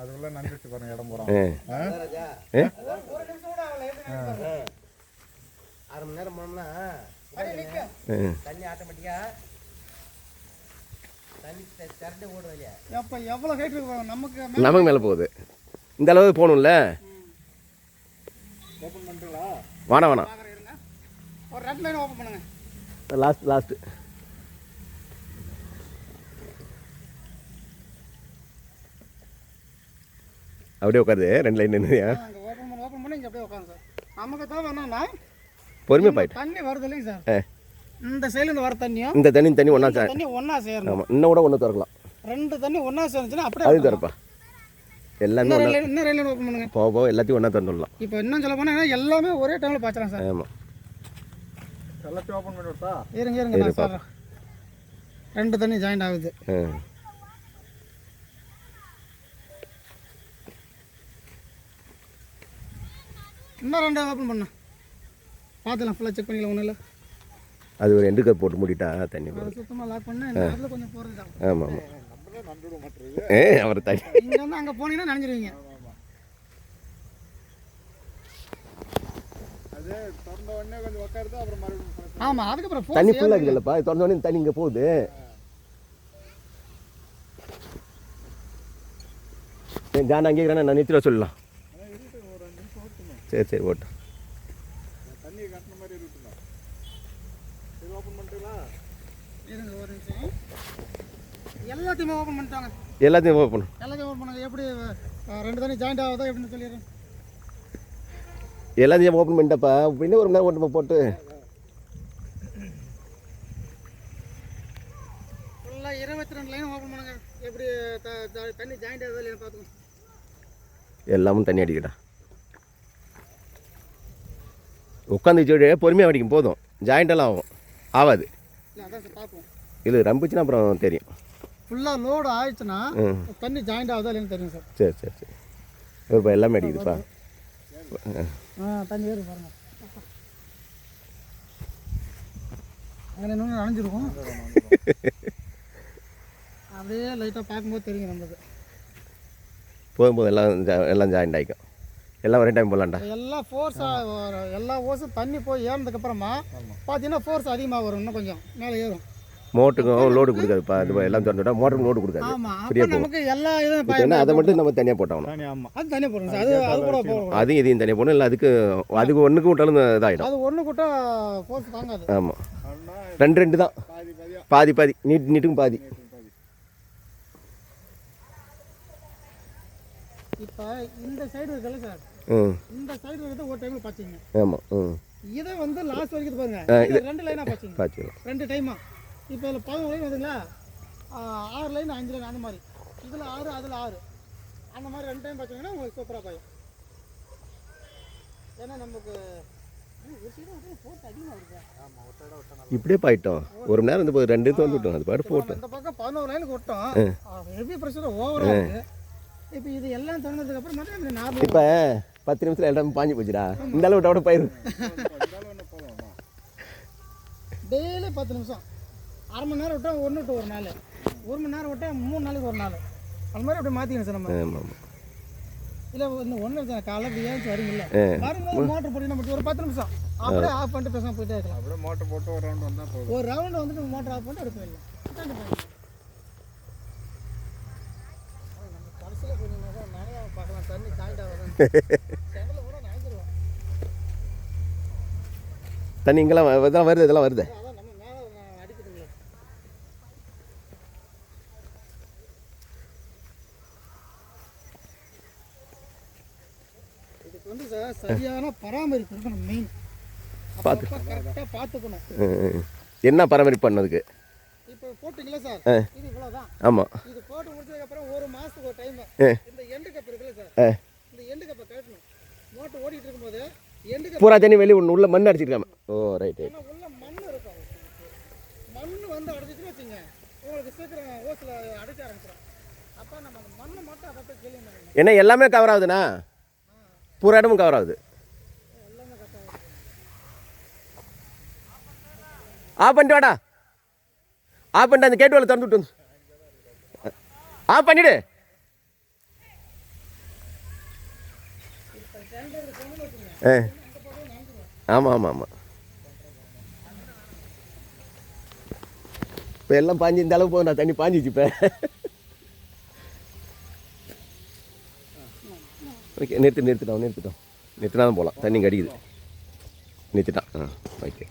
அதுக்குள்ள நஞ்சிச்சு பாருங்க இடம் போறோம். அரை மணி நேரம் போனோம்னா தண்ணி ஆட்டோமேட்டிக்கா தண்ணி திரண்டு ஓடுது இல்லையா? அப்போ எவ்வளோ ஹைட் இருக்கு நமக்கு மேலே போகுது. இந்த அளவுக்கு போகணும்ல. ஓப்பன் பண்ணுறீங்களா? வேணாம் ஒரு ரெட் லைன் ஓப்பன் பண்ணுங்க. லாஸ்ட்டு அப்படியே உட்காருது. 2 லைன் நின்றுயா? ஓப்பன் பண்ணி இங்கே அப்படியே உட்காந்து சார். நமக்கு தேவை என்னன்னா பொறுமையாக போயிட்டு தண்ணி வருது இல்லைங்க சார். இந்த சைடுலேருந்து வர தண்ணியும் இந்த தண்ணி ஒன்றா தண்ணி ஒன்றா சேரணும். ஆமாம், இன்னும் கூட ஒன்று திறக்கலாம். 2 தண்ணி ஒன்றா சேர்ந்துச்சுன்னா அப்படியே அது திறப்பா. எல்லாமே இன்னும் ரெண்டு ஓப்பன் பண்ணுங்க. போக எல்லாத்தையும் ஒன்றா திறந்துடலாம். இப்போ இன்னும் சொல்ல போனால் எல்லாமே ஒரே டைமில் பாய்ச்சலாம் சார். ஆமாம், எல்லாத்தையும் ஓப்பன் பண்ணி விட்டா இருங்க நான் சொல்கிறேன். 2 தண்ணி ஜாயிண்ட் ஆகுது. இன்னும் 2 ஓப்பன் பண்ண பார்த்துலாம். ஃபுல்லாக செக் பண்ணிக்கலாம். ஒன்றும் இல்லை, அது ஒரு 2 கப் போட்டு மூடிட்டா தண்ணி சுத்தமாக லாக் பண்ண அதில் கொஞ்சம் போகிறது தான். ஆமாம் அவர் தண்ணி இங்கே வந்து அங்கே போனீங்கன்னா நனைஞ்சிருவீங்க. அது திறந்த உடனே கொஞ்சம் உட்காருது, அப்புறம் மறுபடியும் ஆமாம். அதுக்கப்புறம் தண்ணி ஃபுல்லாக இருக்குல்லப்பா. திறந்த உடனே தண்ணி இங்கே போகுது. ஜான் அங்கே நான் நிறுத்திட சொல்லலாம். சரி ஓட்டும். தண்ணி கட்டின மாதிரி இருக்குங்களா? இது ஓப்பன் பண்ணிட்டீங்களா? இருங்க ஒரு நிமிஷம். எல்லாத்தையுமே ஓப்பன் பண்ணிட்டாங்க. எல்லாத்தையும் ஓப்பன் பண்ணுங்க. எப்படி 2 தண்ணி ஜாயிண்ட் ஆகுதோ எப்படின்னு சொல்லிடுறேன். எல்லாத்தையும் ஓப்பன் பண்ணிட்டப்பா. இன்னும் ஒரு மணி நேரம் ஓட்டு போட்டு ஃபுல்லாக 22 லைன் ஓப்பன் பண்ணுங்க. எப்படி தண்ணி ஜாயிண்ட் ஆகுதோ இல்லைன்னு பார்த்துக்கோங்க. எல்லாமும் தண்ணி அடிக்கட்டா. உட்காந்து வச்சு பொறுமையாக அடிக்கும் போதும். ஜாயிண்டெல்லாம் ஆகாது. அதான் சார் பார்ப்போம். இது ரம்பிச்சுன்னா அப்புறம் தெரியும். ஃபுல்லாக லோடு ஆயிடுச்சுன்னா தண்ணி ஜாயிண்ட் ஆகுதா இல்லைன்னு தெரியும் சார். சரி இப்போ எல்லாமே அடிக்குதுப்பா. தண்ணி ஏறு பாருங்க. அங்கே இன்னொன்று நனைஞ்சிருக்கும். அப்படியே லைட்டாக பார்க்கும்போது தெரியும் நம்மளுக்கு. போகும்போது எல்லாம் ஜாயிண்ட் ஆகிக்கும். எல்லாம் ஒரே டைம் போகலான்டா. எல்லாம் எல்லா ஓஸும் தண்ணி போய் ஏறினதுக்கப்புறமா பார்த்தீங்கன்னா ஃபோர்ஸ் அதிகமாக வரும். இன்னும் கொஞ்சம் மேலே ஏறும். மோட்டருக்கும் லோடு கொடுக்காதுப்பா. அது எல்லாம் திறந்துட்டா மோட்டருக்கு லோடு கொடுக்காது. ஃப்ரீயாக நமக்கு எல்லா இதுவும் அதை மட்டும் நம்ம தனியாக போட்டோம். அது தனியாக போடணும் சார். அது கூட போகும். அதையும் இதையும் தனியாக போடணும். இல்லை அதுக்கு ஒன்றுக்கு விட்டாலும் இதாகிடும். அது ஒன்று கூட்ட ஃபோர்ஸ் தாங்காது. ஆமாம், 2 தான். பாதி நீட்டுக்கும் பாதி. இப்போ இந்த சைடு இருக்குல்ல சார், இந்த சைடு இருக்கிறது ஒரு டைமில் பாய்ச்சிங்க. ஆமாம், இதை வந்து லாஸ்ட் வரைக்கும் பாருங்க. 2 லைனாக பாய்ச்சிங்க. 2 டைமாக. இப்போ இதில் 11 லைன் வருதுங்களா? 6 லைன் 5 லைன் அந்த மாதிரி. இதில் 6 அதில் 6 அந்த மாதிரி 2 டைம் பாய்ச்சிங்கன்னா உங்களுக்கு சூப்பராக பாயும். ஏன்னா நமக்கு ஒரு சைடு போட்டு அதிகமாக இருக்கு. இப்படியே பாயிட்டோம். ஒரு மணி நேரம் வந்து 2 வந்துவிட்டோம். அது பாட்டு போட்டோம். இந்த பக்கம் 11 லைனுக்கு விட்டோம். ஹெவி ப்ரெஷர் ஓவராக இருக்குது. இப்போ இது எல்லாம் திறந்ததுக்கு அப்புறம் மட்டும் நார்மல். இப்போ 10 நிமிஷத்தில் எல்லாமே பாஞ்சு போச்சுடா. இந்த அளவு விட்ட பயிர் டெய்லி 10 நிமிஷம். அரை மணி நேரம் விட்டால் 1 to 1 நாள், 1 மணி நேரம் விட்டால் 3 நாளைக்கு 1 நாள். அது மாதிரி அப்படியே மாற்றிக்கணும் சார் நம்ம. ஆமாம். இல்லை இன்னும் ஒன்றும் இல்லை சார். காலையில் இப்படி ஏன்ச்சு வரீங்கல்ல, வரும்போது மோட்டர் போட்டிங்கன்னா மட்டும் ஒரு 10 நிமிஷம் அப்படியே ஆஃப் பண்ணிட்டு பேசாமல் போயிட்டே இருக்கலாம். அப்படியே மோட்டர் போட்டு ஒரு ரவுண்ட் வந்தால் போதும். ஒரு ரவுண்டு வந்துட்டு மோட்டர் ஆஃப் பண்ணிட்டு எடுத்து வரலாம். கடைசியில் போனீங்கன்னா நிறையா பார்க்கலாம். தண்ணி ஜாயிண்ட் ஆகும். செங்கலில் கூட நனைஞ்சிருவோம். தண்ணி இங்கெல்லாம் இதெல்லாம் வருது. இதெல்லாம் வருது. அதான் நம்ம மேலே அடிக்கிறதுங்களா. இதுக்கு வந்து சார் சரியான பராமரிப்பு இருக்கணும். மெயின் கரெக்டாக பார்த்துக்கணும். என்ன பராமரிப்பு பண்ணதுக்கு? இப்போ போட்டிங்களா சார், இது இவ்வளோதான். ஆமாம், இது போட்டு முடிச்சதுக்கப்புறம் 1 மாதத்துக்கு ஒரு டைம் இந்த எண்டு கப் இருக்குல்ல சார், இந்த எண்டு கப்பை கட்டணும். மோட்டர் ஓடிட்டு இருக்கும்போது எண்டு கப் பூரா தண்ணி வெளியே உள்ள மண் அடிச்சிருக்காம. ஓ ரைட்டு. உள்ள மண் இருக்கும். மண் வந்து அடைச்சிட்டு வச்சுங்க, உங்களுக்கு சீக்கிரம் ஓசில் அடைக்க ஆரம்பிச்சிடும். அப்போ நம்ம அந்த மண்ணை மட்டும் அதை போய் கிளீன் பண்ணணும். ஏன்னா எல்லாமே கவர் ஆகுதுண்ணா. பூரா இடமும் கவர் ஆகுது. எல்லாமே கரெக்டாக பண்ணிட்டு வாடா. பண்ணிட்டு அந்த கேட்டு வேலை திறந்து விட்டு ஆஃப் பண்ணிவிடு. ஆமாம் ஆமாம் ஆமாம். இப்போ எல்லாம் பாஞ்சு இந்த அளவு போதும், நான் தண்ணி பாஞ்சிச்சு இப்போ. ஓகே, நிறுத்திட்டோம் நிறுத்தினா தான் போகலாம். தண்ணி கடிக்குது. நிறுத்திட்டான். ஓகே.